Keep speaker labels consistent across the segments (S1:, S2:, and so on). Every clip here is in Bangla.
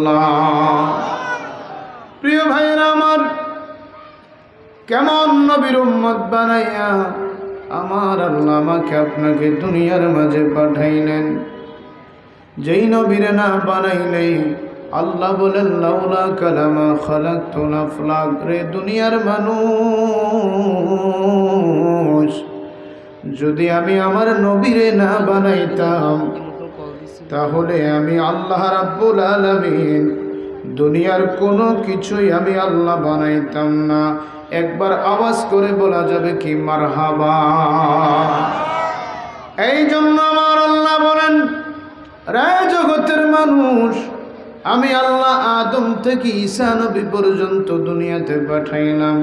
S1: রাহমাতুল্লাহ। প্রিয় ভাইরা আমার, কেমন নবীর উম্মত বানাইয়া আমার আল্লাহ আমাকে আপনাকে দুনিয়ার মাঝে পাঠাইলেন। যেই নবীরে না বানাইলেই আল্লাহ বলেন লাউলা কালামা খালাকতুল আফলাক। রে দুনিয়ার মানুষ, যদি আমি আমার নবীরে না বানাইতাম তাহলে আমি আল্লাহ রাব্বুল আলামিন দুনিয়ার কোনো কিছুই আমি আল্লাহ বানাইতাম না। একবার আওয়াজ করে বলা যাবে কি মারহাবা। এই জন্য আমার আল্লাহ বলেন, রে জগতের মানুষ, আমি আল্লাহ আদম থেকে ঈসা নবী পর্যন্ত দুনিয়াতে পাঠাইলাম।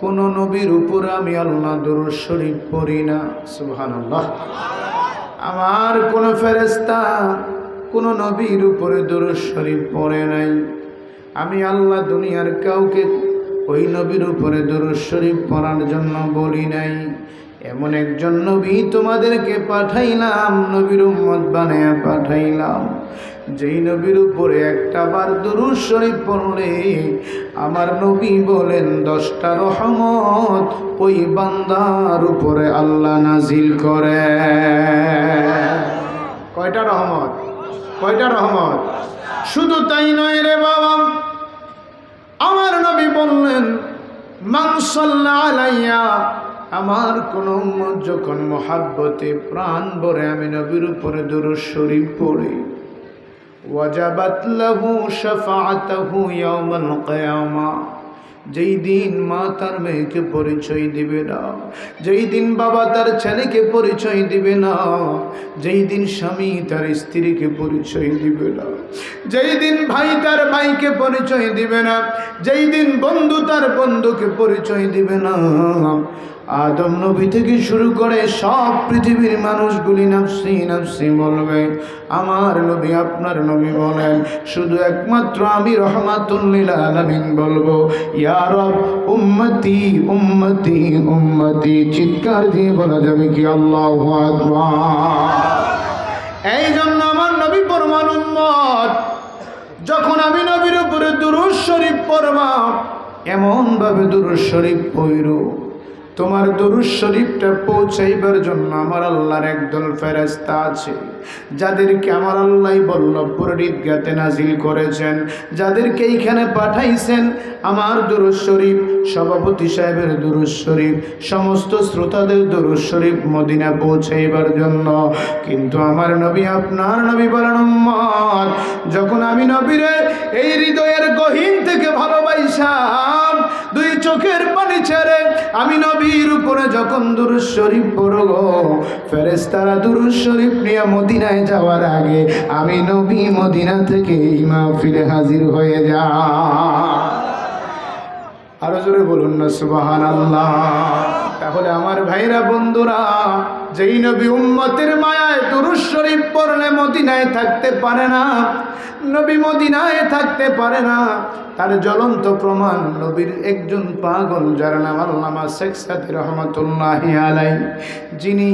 S1: কোন নবীর উপর আমি আল্লাহ দুরূদ শরীফ পড়ি না। সুবহানাল্লাহ। আমার কোন ফেরেশতা কোন নবীর উপরে দুরূদ শরীফ পড়ে নাই। আমি আল্লাহ দুনিয়ার কাউকে ওই নবীর উপরে দুরূদ শরীফ পড়ার জন্য বলি নাই। এমন একজন নবী তোমাদেরকে পাঠাইলাম, নবীর উম্মত বানায়া পাঠাইলাম, যেই নবীর উপরে একটা বার দুরূদ শরীফ পড়লে আমার নবী বলেন 10টা রহমত ওই বান্দার উপরে আল্লাহ নাজিল করে। কয়টা রহমত? কয়টা রহমত? শুধু তাই নয় রে বাবা, আমার নবী বললেন মান সাল্লা আলাইয়া, আমার কোন উম্মত যখন মহাব্বতে প্রাণ ভরে আমি নবীর উপরে দুরূদ শরীফ পড়ি, ওয়াজাবাত লাহু শাফাআতুহু ইয়াউমাল কিয়ামা। যেই দিন মা তার মেয়েকে পরিচয় দিবে না, যেই দিন বাবা তার ছেলেকে পরিচয় দিবে না, যেই দিন স্বামী তার স্ত্রীকে পরিচয় দিবে না, যেই দিন ভাই তার ভাইকে পরিচয় দিবে না, যেই দিন বন্ধু তার বন্ধুকে পরিচয় দিবে না, আদম নবী থেকে শুরু করে সব পৃথিবীর মানুষগুলি নাফসি নাফসি বলবে। আমার নবী আপনার নবী বলেন শুধু একমাত্র আমি রহমাতুল লিল আলামিন বলবো ইয়া রব উম্মতি উম্মতি উম্মতি। চিৎকার দিয়ে বলা যাবে কি আল্লাহু আকবার। এই জন্য আমার নবী পরমান উম্মত, যখন আমি নবীর উপরে দুরূদ শরীফ পড়বা, এমন ভাবে দুরূদ শরীফ পড়ো, তোমার দুরূদ শরীফটা পৌঁছাইবার জন্য আমার আল্লাহর একদল ফেরেশতা আছে, যাদেরকে আমার আল্লাহ বল্লভপুর ঈদগাতে নাজিল করেছেন, যাদেরকে এইখানে পাঠাইছেন আমার দুরূদ শরীফ, সভাপতি সাহেবের দুরূদ শরীফ, সমস্ত শ্রোতাদের দুরূদ শরীফ মদিনা পৌঁছাইবার জন্য। কিন্তু আমার নবী আপনার নবী বলেন উম্মত, যখন আমি নবীরে এই হৃদয়ের গহীন থেকে ভালোবাসিলাম, দুই চোখের পানি ছেড়ে আমি নবীর উপরে যখন দুরূদ শরীফ পড়ব, ফেরেশতারা দুরূদ শরীফ নিয়ে মদিনায় যাওয়ার আগে আমি নবী মদিনা থেকে এই মাহফিলে হাজির হয়ে যা। আরো জোরে বলুন না সুবহানাল্লাহ। তাহলে আমার ভাইরা বন্ধুরা, যেই নবী উম্মতের মায়ায় দুরূদ শরীফ পড়লে মদিনায় থাকতে পারে না, নবী মদিনায় থাকতে পারে না, তার জ্বলন্ত প্রমাণ নবীর একজন পাগল যার নাম আল্লামা শেখ সাদী রহমাতুল্লাহি আলাইহি, যিনি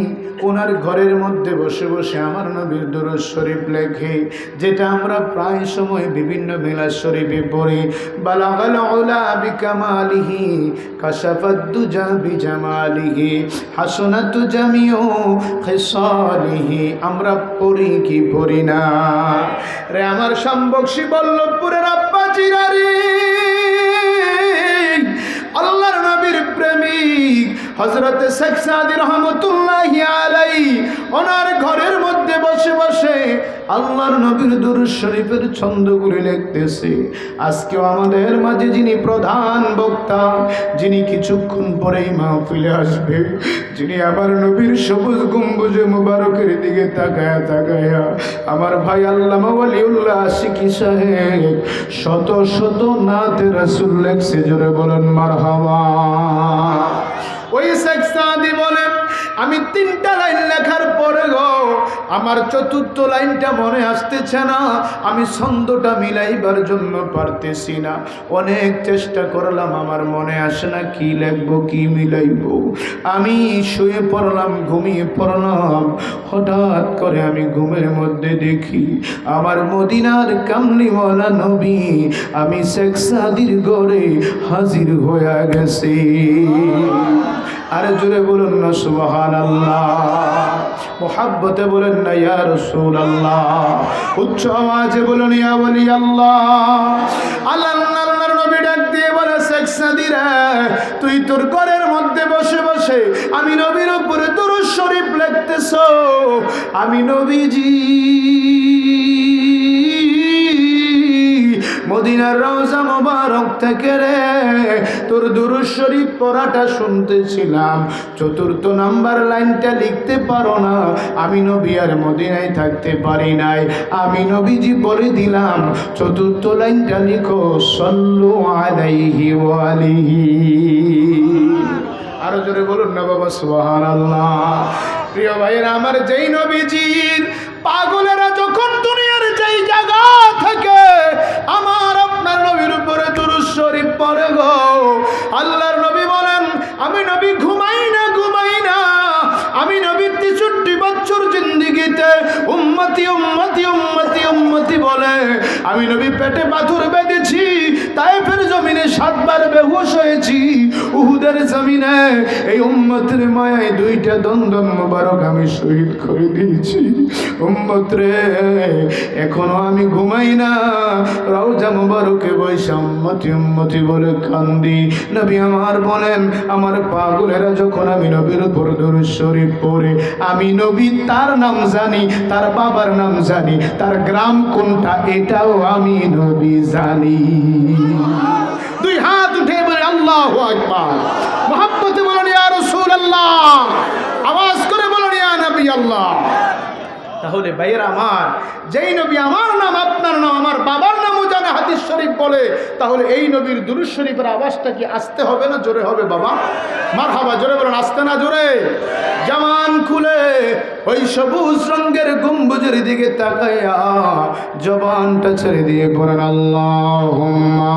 S1: ওনার ঘরের মধ্যে বসে বসে আমার নবীর দুরূদ শরীফ লেখে, যেটা আমরা প্রায় সময় বিভিন্ন মিলাদ শরীফে পড়ি। বালাগাল উলা বিকামালিহি কাশাফাদ দুজা বিজামালিহি হাসানাতু জামিউ খিসালিহি। আমরা পড়ি কি পড়ি না রে আমার শামবকশী বল্লভপুরের আব্বা জিরারি, আল্লাহর নবীর প্রেমিক হযরত শেখ সাদী রহমাতুল্লাহি আলাইহি ওনার ঘরের মধ্যে বসে বসে আল্লাহর নবীর দুরূদ শরীফের ছন্দগুলি লিখতেছে। আজকেও আমাদের মাঝে যিনি প্রধান বক্তা, যিনি কিছুক্ষণ পরেই মাহফিলে আসবে, যিনি আবার নবীর সবুজ গম্বুজে মুবারকের দিকে তাকায়া তাকায়া আমার ভাই আল্লামা ওয়ালিউল্লাহ আশিকি সাহেব শত শত নাতে রাসূল লেখছে। জোরে বলেন মারহাবা। ওই শেখ সাদী বলেন আমি 3টা লাইন লেখার পরে গো আমার 4র্থ লাইনটা মনে আসতেছে না, আমি ছন্দটা মিলাইবার জন্য পারতেছি না। অনেক চেষ্টা করলাম, আমার মনে আসে না কি লিখবো কি মিলাইব। আমি শুয়ে পড়লাম, ঘুমিয়ে পড়লাম। হঠাৎ করে আমি ঘুমের মধ্যে দেখি আমার মদিনার কামলিওয়ালা নবী আমি শেখ সাদির ঘরে হাজির হয়ে গেছে। আরে জোরে বলুন না সুবহানাল্লাহ, মুহাব্বতে বলেন না ইয়া রাসূলুল্লাহ, উচ্চ আওয়াজে বলুন ইয়া ওয়ালি আল্লাহ। আল্লাহর নবী ডাক দিয়ে বলে, শেখ সাদি রে, তুই তোর ঘরের মধ্যে বসে বসে আমি নবীর উপরে দরুদ শরীফ লিখতেছ। আমি নবীজি মদিনার রওজা মোবারক থেকে রে তোর দুরূদ শরীফ পড়াটা শুনতেছিলাম। 4র্থ নাম্বার লাইনটা লিখতে পারো না। আমি নবী আর মদিনায় থাকতে পারি নাই, আমি নবীজি বলে দিলাম 4র্থ লাইনটা লিখো, সাল্লু আলাইহি ওয়া আলিহি। আরো জোরে বলুন না বাবা সুবহানাল্লাহ। প্রিয় ভাইরা আমার, যেই নবীজির পাগলেরা যখন দুনিয়ার যেই জায়গা থেকে আমার আপনার নবীর উপরে দুরূদ শরীফ পড়ে গো, আল্লাহর নবী বলেন আমি নবী ঘুমাই না। আমি নবী 63 বছর জিন্দেগিতে উম্মতি উম্মতি উম্মতি উম্মতি বলে আমি নবী পেটে পাথর বেঁধেছি, তায়েফের জমিনে 7 বার বেহুশ হয়েছি, উহুদের জমিনে এই উম্মতের মায়ায় 2টা দন্দন মোবারক আমি শহীদ করে দিয়েছি। উম্মত রে, এখনো আমি ঘুমাই না, রওজা মোবারকে বসে উম্মতি উম্মতি বলে কান্দি। নবী আমার বলেন আমার পাগলেরা যখন আমি নবীর উপর দুরূদ শরীফ পড়ে, আমি নবী তার নাম জানি, তার বাবার নাম জানি, তার গ্রাম কোনটা এটাও আমি নবী জানি। 2 হাত উঠে বলে আল্লাহু আকবার, মুহাব্বতে বলেন ইয়া রাসূলুল্লাহ, আওয়াজ করে বলেন ইয়া নবী আল্লাহ। তাহলে ভাইয়েরা আমার, যেই নবী আমার নাম আপনার নাম আমার বাবার নামও জানে, হাদিস শরীফ বলে, তাহলে এই নবীর দুরূদ শরীফের আওয়াজটা কি আসতে হবে না জোরে হবে বাবা? মারহাবা, জোরে বলেন, আসতে না জোরে? জামান খুলে ওই সবুজ রঙের গম্বুজের দিকে তাকাইয়া জবানটা ছেড়ে দিয়ে পড়েন আল্লাহুম্মা